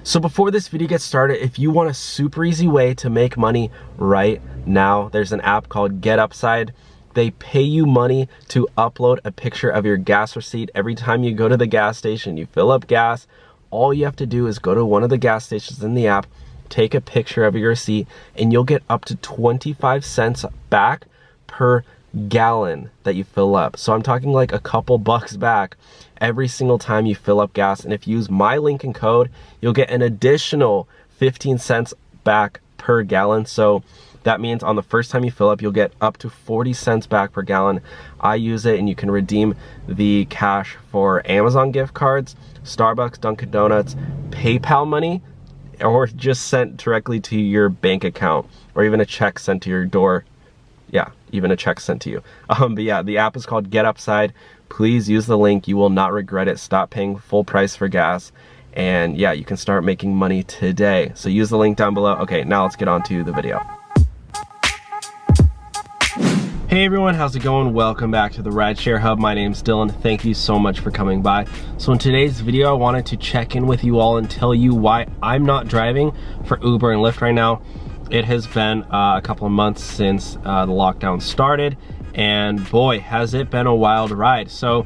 So before this video gets started, if you want a super easy way to make money right now, there's an app called GetUpside. They pay you money to upload a picture of your gas receipt every time you go to the gas station, you fill up gas. All you have to do is go to one of the gas stations in the app, take a picture of your receipt, and you'll get up to 25 cents back per gallon that you fill up. So I'm talking like a couple bucks back every single time you fill up gas. And if you use my link and code, you'll get an additional 15 cents back per gallon. So that means on the first time you fill up, you'll get up to 40 cents back per gallon. I use it, and you can redeem the cash for Amazon gift cards, Starbucks, Dunkin' Donuts, PayPal money, or just sent directly to your bank account, or even a check sent to your door. Yeah, even a check sent to you. But yeah, the app is called GetUpside. Please use the link. You will not regret it. Stop paying full price for gas. And yeah, you can start making money today. So use the link down below. Okay, now let's get on to the video. Hey everyone, how's it going? Welcome back to the Rideshare Hub. My name's Dylan. Thank you so much for coming by. So in today's video, I wanted to check in with you all and tell you why I'm not driving for Uber and Lyft right now. It has been a couple of months since the lockdown started, and boy, has it been a wild ride. So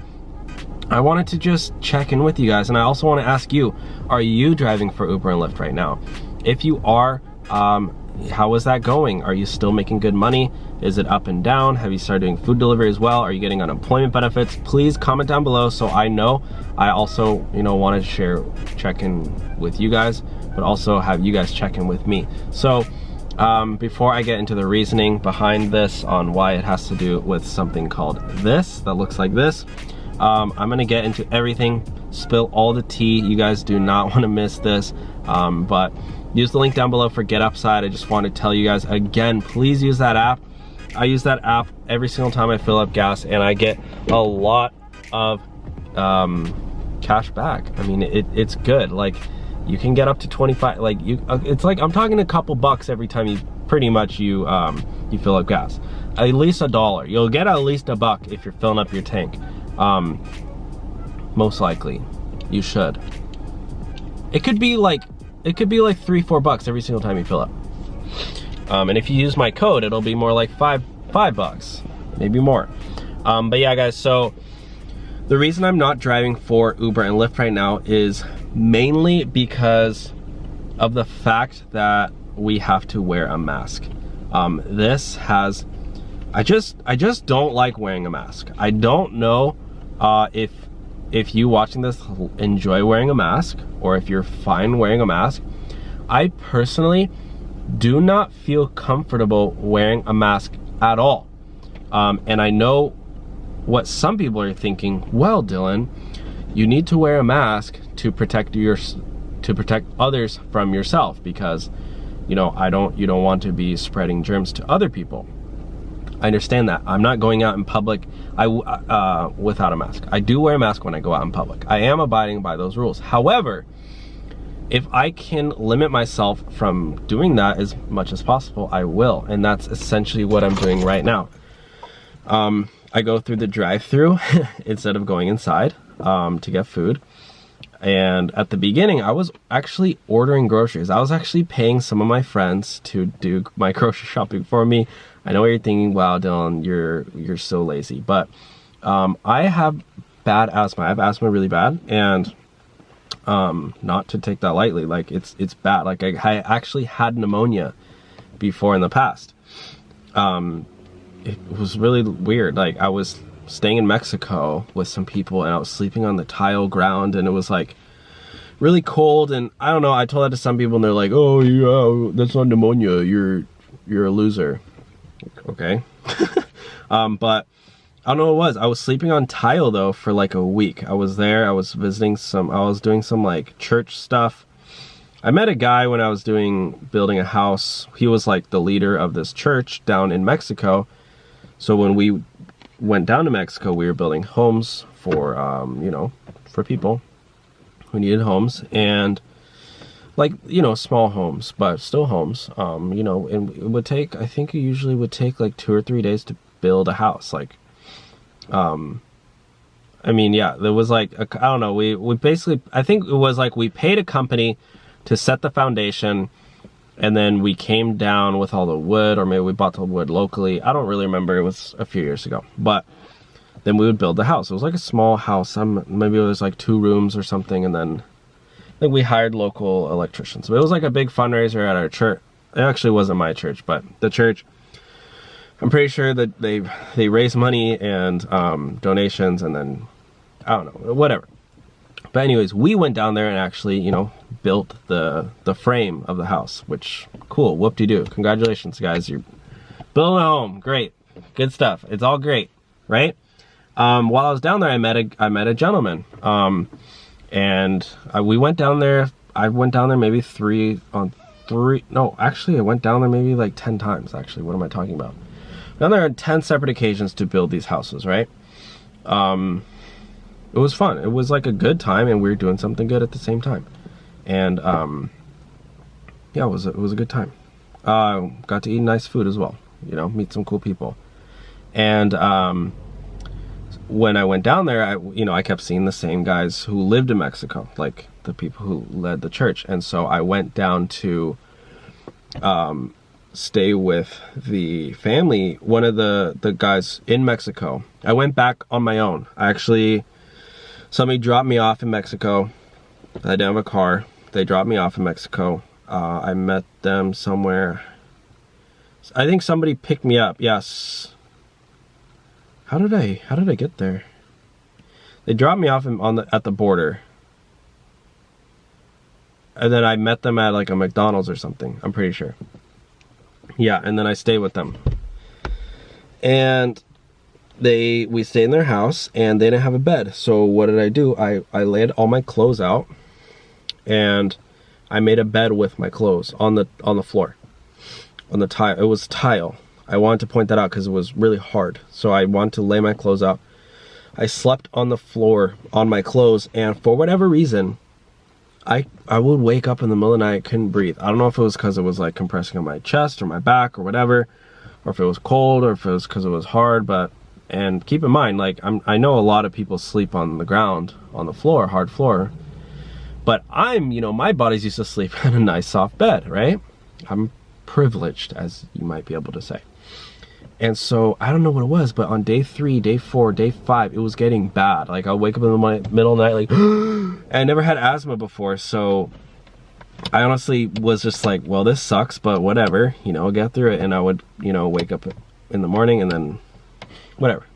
I wanted to just check in with you guys, and I also want to ask you, are you driving for Uber and Lyft right now? If you are, how is that going? Are you still making good money? Is it up and down? Have you started doing food delivery as well? Are you getting unemployment benefits? Please comment down below so I know. I also, want to check in with you guys, but also have you guys check in with me. So before I get into the reasoning behind this on why it has to do with something called this, that looks like this, I'm gonna get into everything, spill all the tea. You guys do not want to miss this, but use the link down below for GetUpside. I just want to tell you guys again, please use that app. I use that app every single time I fill up gas, and I get a lot of cash back. I mean, it's good. Like, you can get up to 25, like it's like, I'm talking a couple bucks every time you you fill up gas. At least $1. You'll get at least $1 if you're filling up your tank. Most likely, you should. It could be like $3-4 bucks every single time you fill up. And if you use my code, it'll be more like five bucks, maybe more. But yeah, guys, so the reason I'm not driving for Uber and Lyft right now is mainly because of the fact that we have to wear a mask. I just don't like wearing a mask. I don't know if you watching this enjoy wearing a mask, or if you're fine wearing a mask. I personally do not feel comfortable wearing a mask at all. And I know what some people are thinking. Well, Dylan, you need to wear a mask to protect others from yourself, because you don't want to be spreading germs to other people. I understand that. I'm not going out in public without a mask. I do wear a mask when I go out in public. I am abiding by those rules. However, if I can limit myself from doing that as much as possible, I will. And that's essentially what I'm doing right now. I go through the drive-thru instead of going inside to get food. And at the beginning, I was actually ordering groceries. I was actually paying some of my friends to do my grocery shopping for me. I know what you're thinking, wow, Dylan, you're so lazy. But I have bad asthma. I have asthma really bad, and not to take that lightly, like it's bad. Like I actually had pneumonia before in the past. It was really weird. Like, I was staying in Mexico with some people, and I was sleeping on the tile ground, and it was like really cold, and I don't know, I told that to some people, and they're like, oh yeah, that's not pneumonia, you're a loser. Okay. But I don't know what it was. I was sleeping on tile though for like a week. I was there, I was doing some like church stuff. I met a guy when I was building a house. He was like the leader of this church down in Mexico. So when we went down to Mexico, we were building homes for for people who needed homes, and like, small homes, but still homes. And it would take, I think it usually would take like 2 or 3 days to build a house. Like, I mean, yeah, there was like, I don't know, we basically, I think it was like we paid a company to set the foundation, and then we came down with all the wood, or maybe we bought the wood locally. I don't really remember, it was a few years ago. But then we would build the house. It was like a small house, maybe it was like 2 rooms or something, and then I think we hired local electricians. But it was like a big fundraiser at our church. It actually wasn't my church, but the church, I'm pretty sure that they raised money and donations, and then, I don't know, whatever. But anyways, we went down there and actually, you know, built the frame of the house, which, cool, whoop-de-doo. Congratulations, guys. You're building a home. Great. Good stuff. It's all great, right? While I was down there, I met a gentleman. And we went down there. I went down there maybe no, actually, I went down there maybe like 10 times, actually. What am I talking about? Down there on 10 separate occasions to build these houses, right? It was fun. It was like a good time, and we were doing something good at the same time. And yeah, it was a good time. Got to eat nice food as well, you know, meet some cool people. And when I went down there, I kept seeing the same guys who lived in Mexico, like the people who led the church. And so I went down to stay with the family, one of the guys in Mexico. I went back on my own. Somebody dropped me off in Mexico. I didn't have a car. They dropped me off in Mexico. I met them somewhere. I think somebody picked me up. Yes. How did I get there? They dropped me off at the border. And then I met them at like a McDonald's or something, I'm pretty sure. Yeah, and then I stayed with them. And we stayed in their house, and they didn't have a bed. So what did I do? I laid all my clothes out, and I made a bed with my clothes on the floor. On the tile. It was tile. I wanted to point that out because it was really hard. So I wanted to lay my clothes out. I slept on the floor on my clothes, and for whatever reason, I would wake up in the middle of the night, couldn't breathe. I don't know if it was because it was like compressing on my chest or my back or whatever, or if it was cold, or if it was because it was hard. And keep in mind, like, I know a lot of people sleep on the ground, on the floor, hard floor, but my body's used to sleep in a nice soft bed, right? I'm privileged, as you might be able to say. And so I don't know what it was, but on day 3, day 4, day 5, it was getting bad. Like, I'll wake up in the middle of the night, like, and I never had asthma before, so I honestly was just like, well, this sucks, but whatever, I'll get through it. And I would, wake up in the morning and then whatever,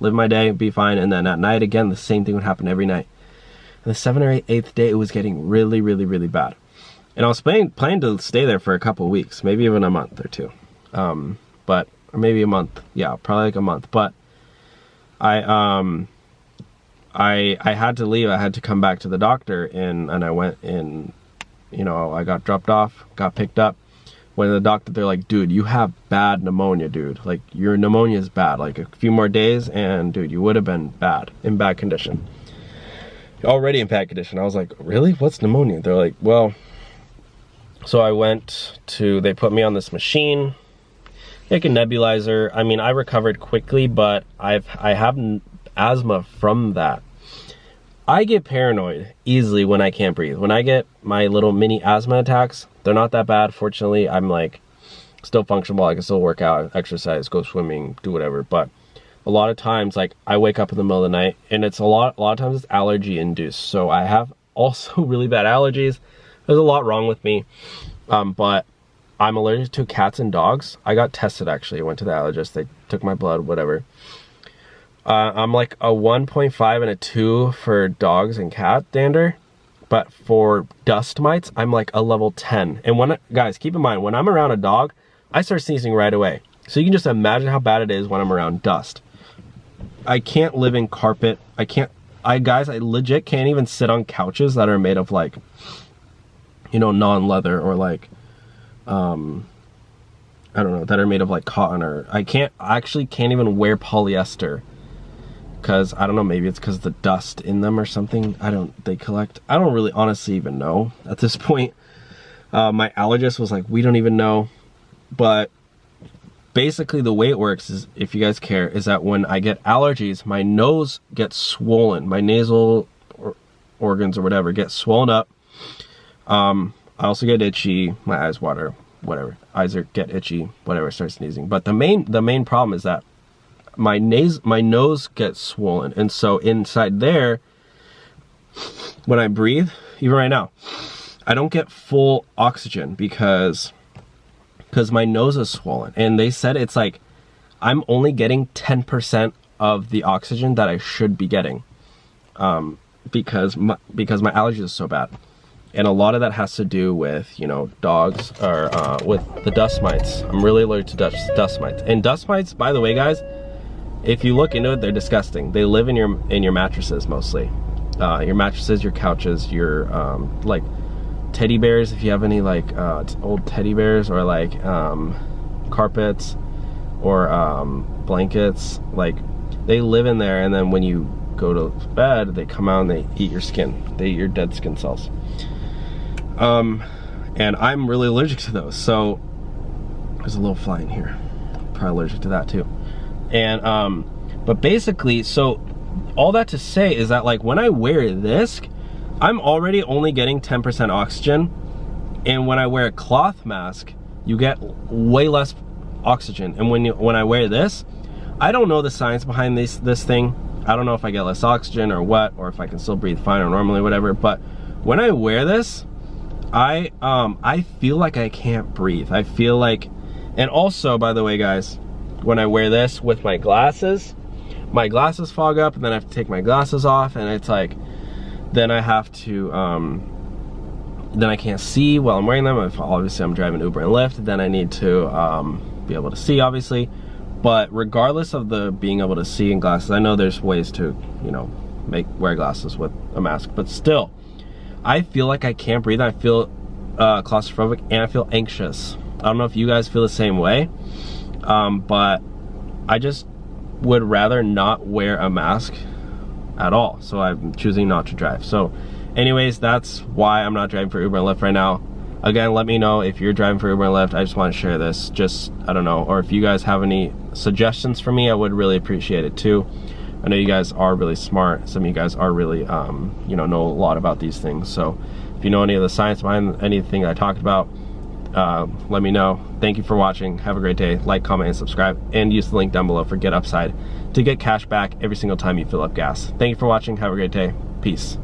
live my day, be fine. And then at night again, the same thing would happen every night. And the 7th or 8th day, it was getting really, really, really bad. And I was planning to stay there for a couple of weeks, maybe even a month or two. Or maybe a month. Yeah, probably like a month. But I had to leave. I had to come back to the doctor, and I went in, I got dropped off, got picked up. Went to the doctor, they're like, dude, you have bad pneumonia, dude. Like, your pneumonia is bad. Like, a few more days, and dude, you would have been in bad condition. Already in bad condition. I was like, really? What's pneumonia? They're like, well, so they put me on this machine, like a nebulizer. I mean, I recovered quickly, but I have asthma from that. I get paranoid easily when I can't breathe. When I get my little mini asthma attacks, they're not that bad. Fortunately, I'm like still functional. I can still work out, exercise, go swimming, do whatever. But a lot of times, like, I wake up in the middle of the night, and it's a lot of times it's allergy induced. So I have also really bad allergies. There's a lot wrong with me. But I'm allergic to cats and dogs. I got tested, actually. I went to the allergist. They took my blood, whatever. I'm like a 1.5 and a 2 for dogs and cat dander. But for dust mites, I'm like a level 10. And guys, keep in mind, when I'm around a dog, I start sneezing right away. So you can just imagine how bad it is when I'm around dust. I can't live in carpet. I legit can't even sit on couches that are made of like, non-leather, or like, I don't know, that are made of like cotton, or I actually can't even wear polyester. Because, I don't know, maybe it's because the dust in them or something. I don't really honestly even know at this point. My allergist was like, we don't even know. But basically the way it works is, if you guys care, is that when I get allergies, my nose gets swollen. My nasal organs or whatever get swollen up. I also get itchy, my eyes water, whatever. Eyes get itchy, whatever, start sneezing. But the main problem is that my nose gets swollen, and so inside there, when I breathe, even right now, I don't get full oxygen because my nose is swollen. And they said it's like I'm only getting 10% of the oxygen that I should be getting, because my allergy is so bad. And a lot of that has to do with, you know, dogs, or with the dust mites. I'm really allergic to dust mites. And dust mites, by the way, guys, if you look into it, they're disgusting. They live in your mattresses mostly. Your mattresses, your couches, your like teddy bears, if you have any like old teddy bears, or like carpets, or blankets, like they live in there, and then when you go to bed, they come out and they eat your skin. They eat your dead skin cells. And I'm really allergic to those. So there's a little fly in here. Probably allergic to that too. And but basically, so all that to say is that like when I wear this, I'm already only getting 10% oxygen, and when I wear a cloth mask, you get way less oxygen. And when I wear this, I don't know the science behind this thing. I don't know if I get less oxygen or what, or if I can still breathe fine or normally, whatever. But when I wear this, I feel like I can't breathe. I feel like, and also, by the way, guys, when I wear this with my glasses fog up, and then I have to take my glasses off, and it's like, then I have to, then I can't see while I'm wearing them. If obviously I'm driving Uber and Lyft, then I need to be able to see, obviously. But regardless of the being able to see in glasses, I know there's ways to, you know, wear glasses with a mask, but still, I feel like I can't breathe. I feel claustrophobic, and I feel anxious. I don't know if you guys feel the same way, but I just would rather not wear a mask at all. So I'm choosing not to drive. So anyways, that's why I'm not driving for Uber and Lyft right now. Again, let me know if you're driving for Uber and Lyft. I just want to share this. Just, I don't know, or if you guys have any suggestions for me, I would really appreciate it too. I know you guys are really smart. Some of you guys are really, you know a lot about these things. So if you know any of the science behind anything I talked about, let me know. Thank you for watching. Have a great day. Like, comment, and subscribe. And use the link down below for GetUpside to get cash back every single time you fill up gas. Thank you for watching. Have a great day. Peace.